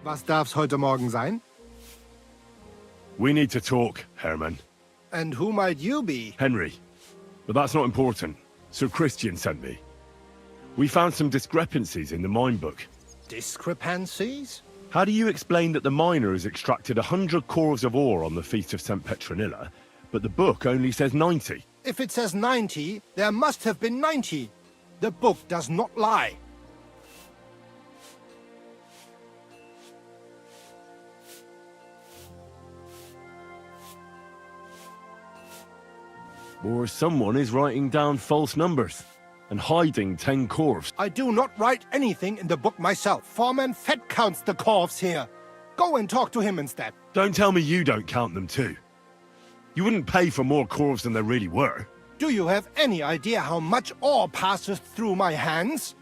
Was darf's heute Morgen sein? We need to talk, Herman. And who might you be? Henry. But that's not important. Sir Christian sent me. We found some discrepancies in the mine book. Discrepancies? How do you explain that the miner has extracted 100 cores of ore on the Feast of St. Petronilla, but the book only says 90? If it says 90, there must have been 90. The book does not lie. Or someone is writing down false numbers and hiding 10 cores. I do not write anything in the book myself. Foreman Fett counts the corves here. Go and talk to him instead. Don't tell me you don't count them too. You wouldn't pay for more cores than there really were. Do you have any idea how much ore passes through my hands?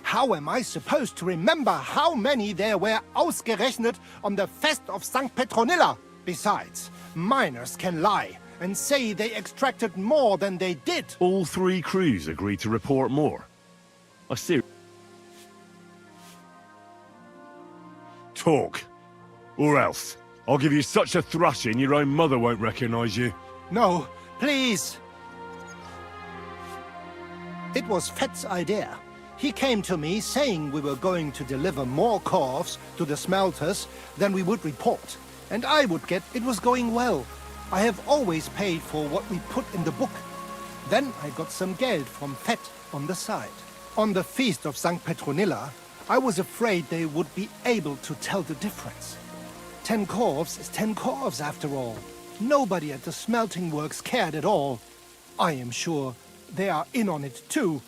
How am I supposed to remember how many there were ausgerechnet on the Fest of St. Petronilla? Besides, miners can lie and say they extracted more than they did. All 3 crews agreed to report more. I see. Talk. Or else. I'll give you such a thrashing your own mother won't recognize you. No, please. It was Fett's idea. He came to me saying we were going to deliver more corves to the smelters than we would report. And I would get it was going well. I have always paid for what we put in the book. Then I got some geld from Fett on the side. On the Feast of St. Petronilla, I was afraid they would be able to tell the difference. 10 corves is 10 corves after all. Nobody at the smelting works cared at all. I am sure they are in on it too.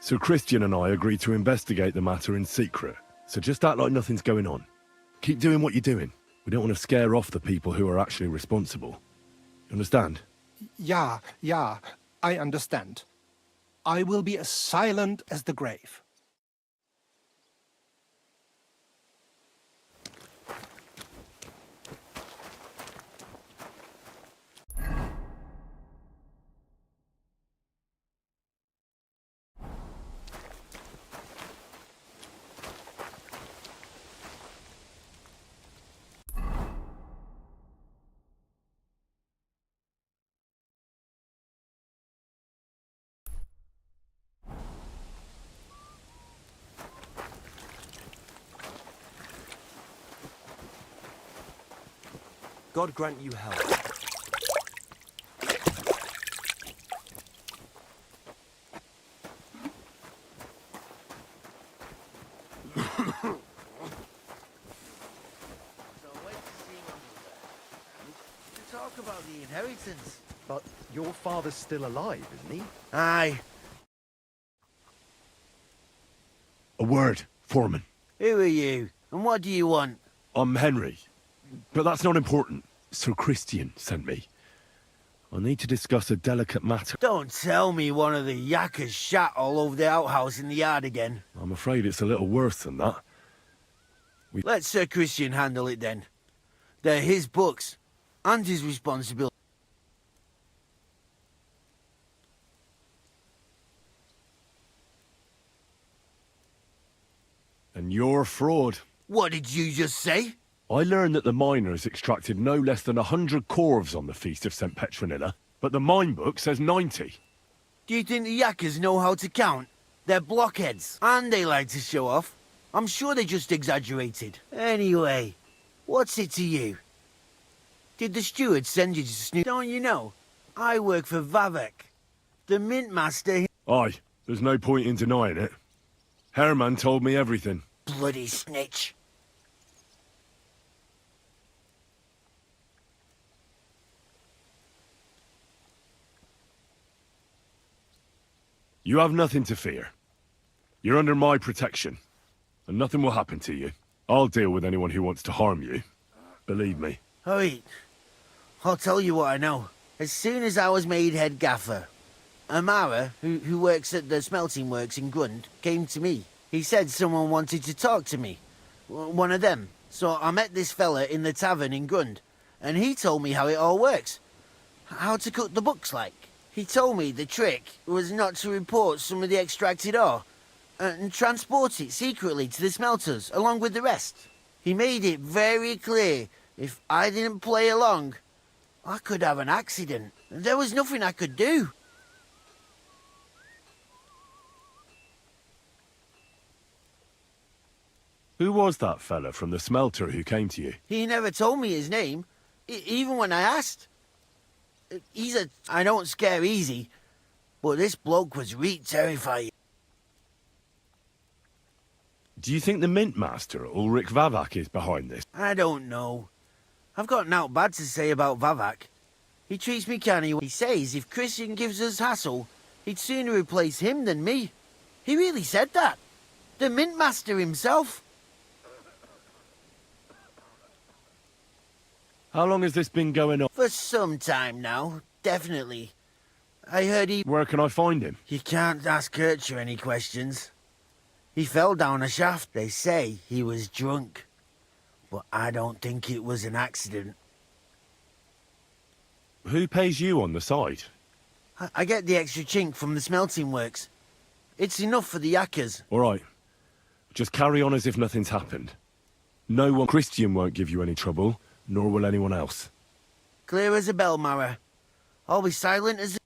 So Christian and I agreed to investigate the matter in secret, so just act like nothing's going on. Keep doing what you're doing. We don't want to scare off the people who are actually responsible. You understand? Yeah, I understand. I will be as silent as the grave. God grant you help. Talk about the inheritance. But your father's still alive, isn't he? Aye. A word, Foreman. Who are you? And what do you want? I'm Henry. But that's not important. Sir Christian sent me. I need to discuss a delicate matter. Don't tell me one of the yakkers shat all over the outhouse in the yard again. I'm afraid it's a little worse than that. Let Sir Christian handle it then. They're his books, and his responsibility. And you're a fraud. What did you just say? I learned that the miners extracted no less than 100 corves on the Feast of St. Petronilla, but the mine book says 90. Do you think the yakkers know how to count? They're blockheads, and they like to show off. I'm sure they just exaggerated. Anyway, what's it to you? Did the steward send you to snoop? Don't you know? I work for Vavek, the mint master. Aye, there's no point in denying it. Herman told me everything. Bloody snitch. You have nothing to fear. You're under my protection, and nothing will happen to you. I'll deal with anyone who wants to harm you. Believe me. Wait, I'll tell you what I know. As soon as I was made head gaffer, Amara, who works at the smelting works in Grund, came to me. He said someone wanted to talk to me. One of them. So I met this fella in the tavern in Grund, and he told me how it all works. How to cook the books like. He told me the trick was not to report some of the extracted ore and transport it secretly to the smelters along with the rest. He made it very clear if I didn't play along, I could have an accident. There was nothing I could do. Who was that fella from the smelter who came to you? He never told me his name, even when I asked. I don't scare easy, but this bloke was terrifying. Do you think the mint master, Ulrich Vavak, is behind this? I don't know. I've got naught bad to say about Vavak. He treats me canny. He says if Christian gives us hassle, he'd sooner replace him than me. He really said that. The mint master himself. How long has this been going on? For some time now, definitely. I heard he... Where can I find him? You can't ask Kircher any questions. He fell down a shaft. They say he was drunk. But I don't think it was an accident. Who pays you on the side? I get the extra chink from the smelting works. It's enough for the yakkers. All right. Just carry on as if nothing's happened. No one... Christian won't give you any trouble, nor will anyone else. Clear as a bell, Mara. I'll be silent as...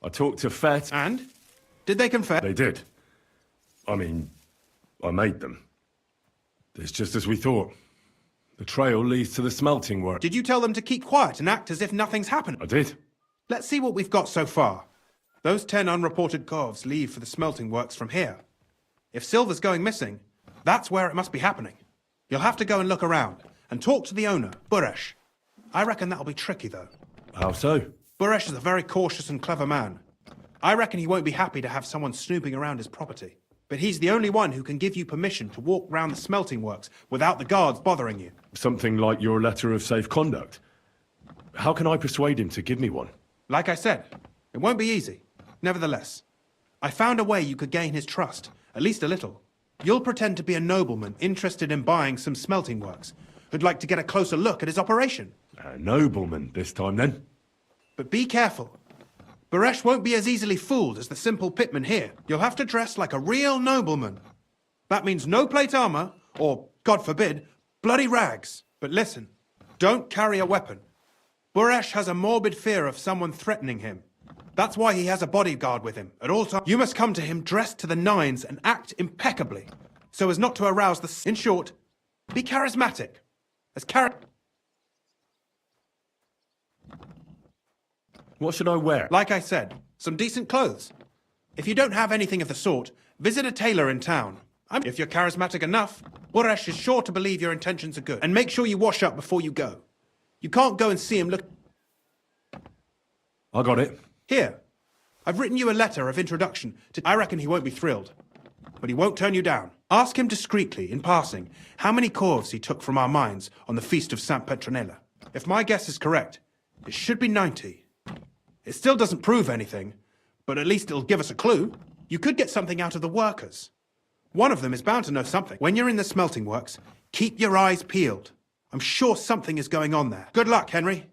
I talked to Fett. And? Did they confess? They did. I mean, I made them. It's just as we thought. The trail leads to the smelting work. Did you tell them to keep quiet and act as if nothing's happened? I did. Let's see what we've got so far. Those 10 unreported corves leave for the smelting works from here. If silver's going missing, that's where it must be happening. You'll have to go and look around and talk to the owner, Buresh. I reckon that'll be tricky, though. How so? Buresh is a very cautious and clever man. I reckon he won't be happy to have someone snooping around his property. But he's the only one who can give you permission to walk round the smelting works without the guards bothering you. Something like your letter of safe conduct. How can I persuade him to give me one? Like I said, it won't be easy. Nevertheless, I found a way you could gain his trust, at least a little. You'll pretend to be a nobleman interested in buying some smelting works, who'd like to get a closer look at his operation. A nobleman this time, then? But be careful. Buresh won't be as easily fooled as the simple pitman here. You'll have to dress like a real nobleman. That means no plate armor, or, God forbid, bloody rags. But listen, don't carry a weapon. Buresh has a morbid fear of someone threatening him. That's why he has a bodyguard with him at all times. You must come to him dressed to the nines and act impeccably, so as not to arouse the... In short, be charismatic. What should I wear? Like I said, some decent clothes. If you don't have anything of the sort, visit a tailor in town. If you're charismatic enough, Buresh is sure to believe your intentions are good. And make sure you wash up before you go. You can't go and see him look... I got it. Here, I've written you a letter of introduction to... I reckon he won't be thrilled, but he won't turn you down. Ask him discreetly, in passing, how many corves he took from our mines on the feast of Saint Petronella. If my guess is correct, it should be 90. It still doesn't prove anything, but at least it'll give us a clue. You could get something out of the workers. One of them is bound to know something. When you're in the smelting works, keep your eyes peeled. I'm sure something is going on there. Good luck, Henry.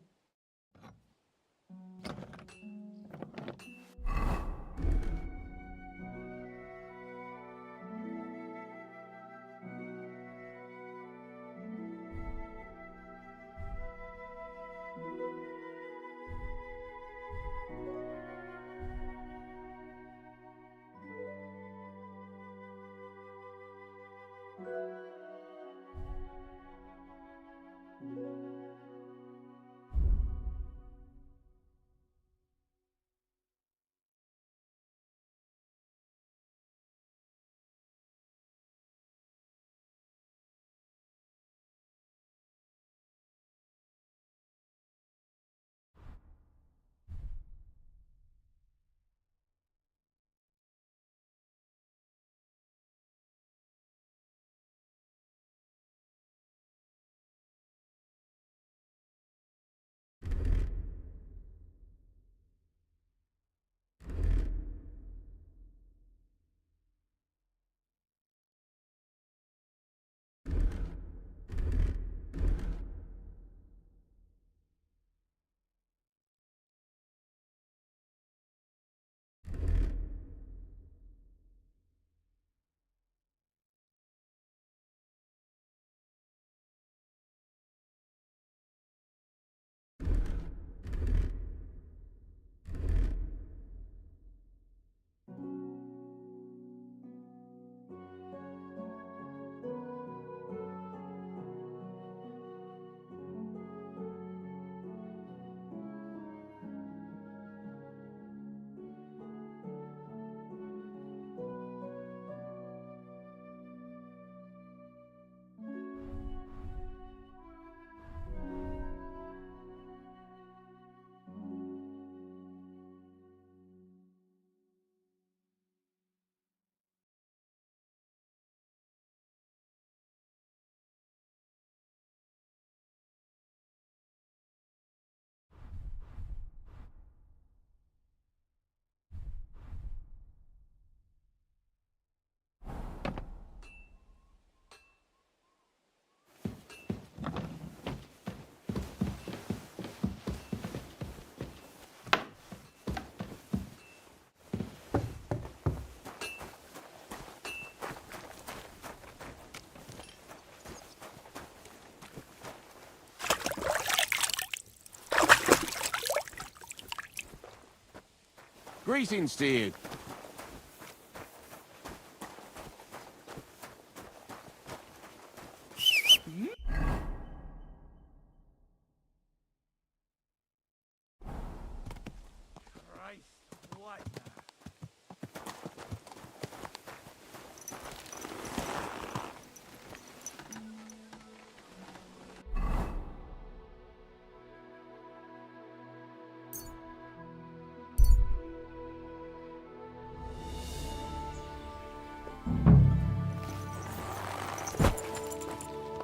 Greetings to you.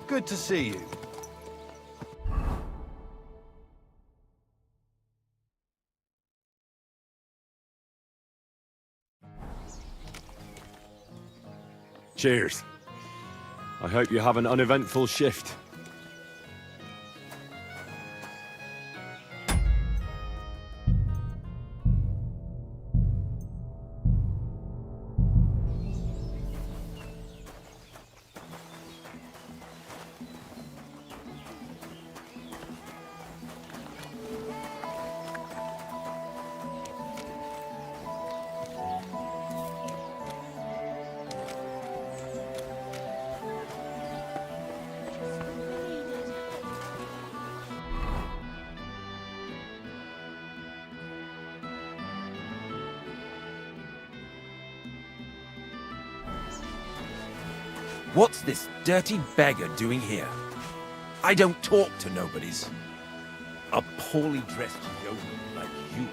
Good to see you. Cheers. I hope you have an uneventful shift. What's this dirty beggar doing here? I don't talk to nobodies. A poorly dressed yokel like you.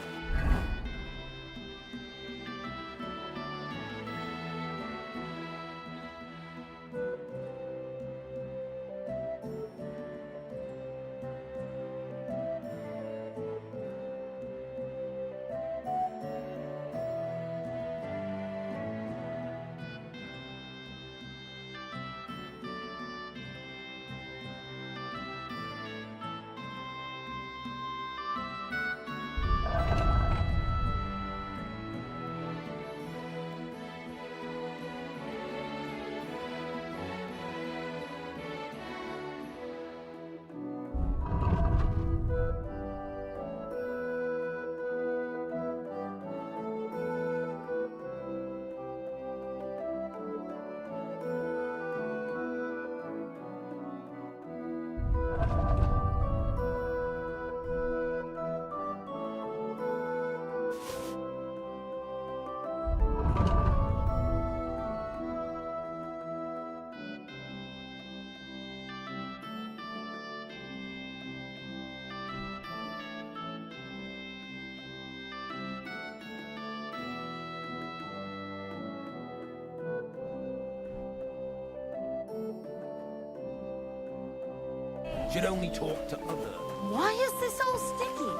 Should only talk to other. Why is this all sticky?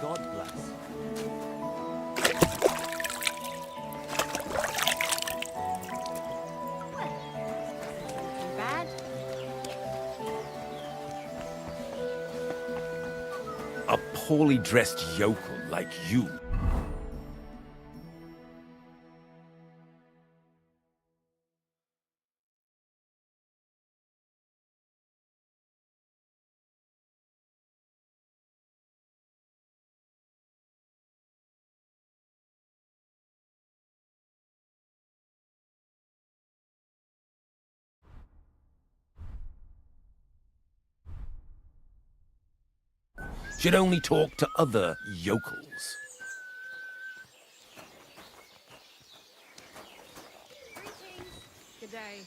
God bless. Well, isn't too bad. A poorly dressed yokel like you. Should only talk to other yokels. Greetings. Good day.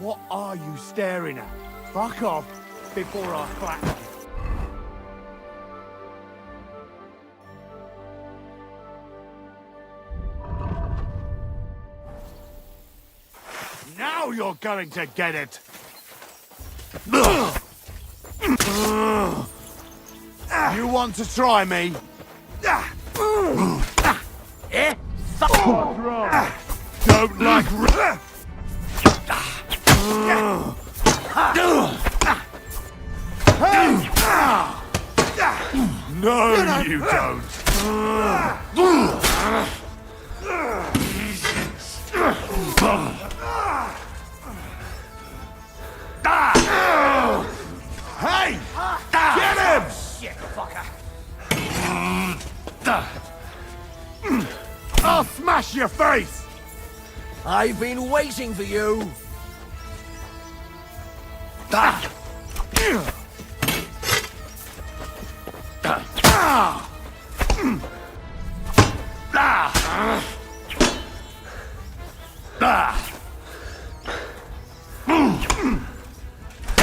What are you staring at? Fuck off before I clap you. Now you're going to get it! You want to try me? Eh? What's wrong? Don't like... No, you don't. Hey! Get him! Shit, fucker. I'll smash your face! I've been waiting for you.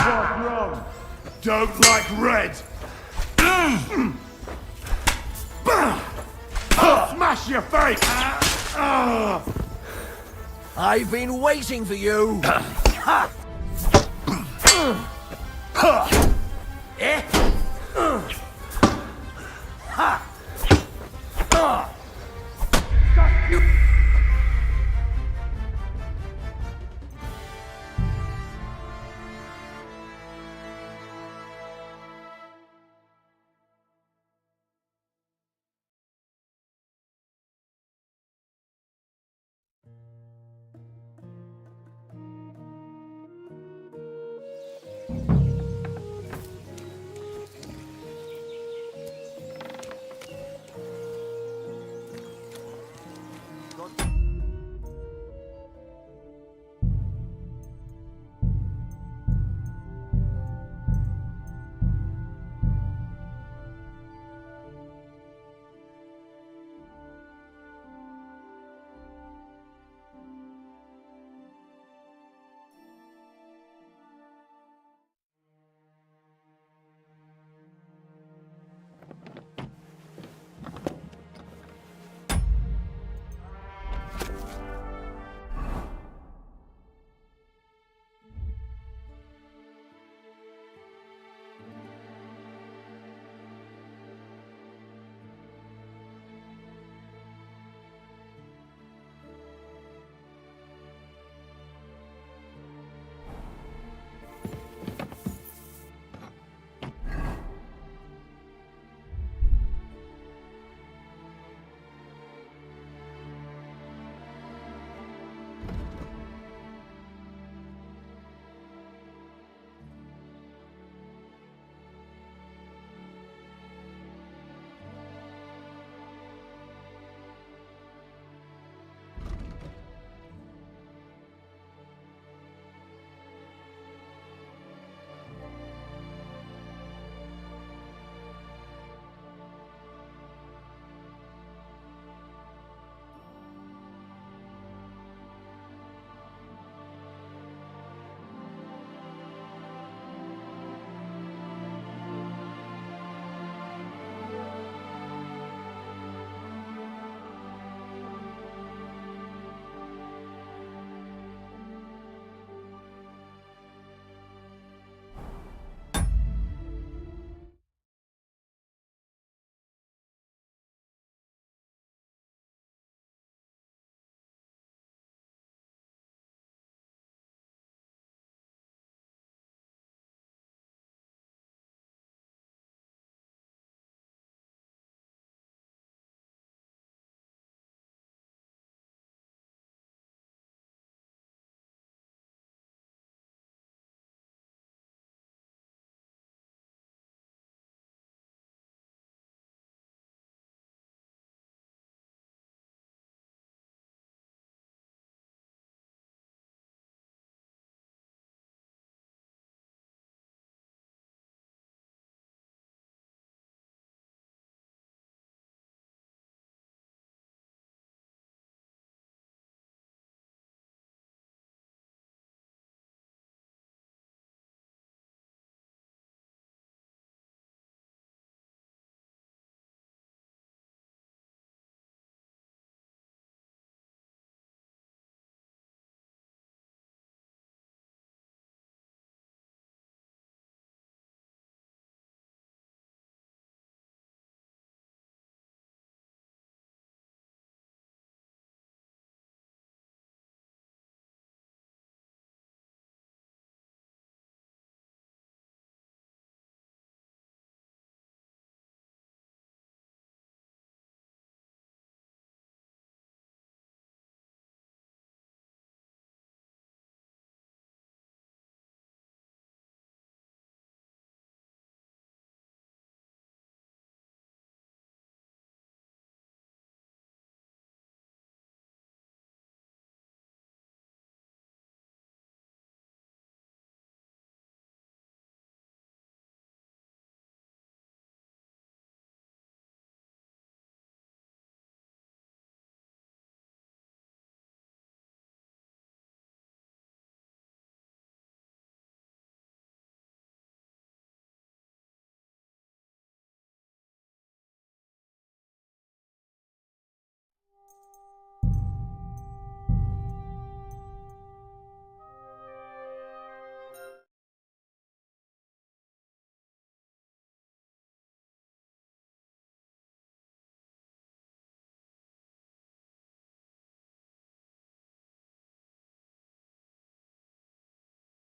What's wrong? Don't like red! I'll smash your face! I've been waiting for you.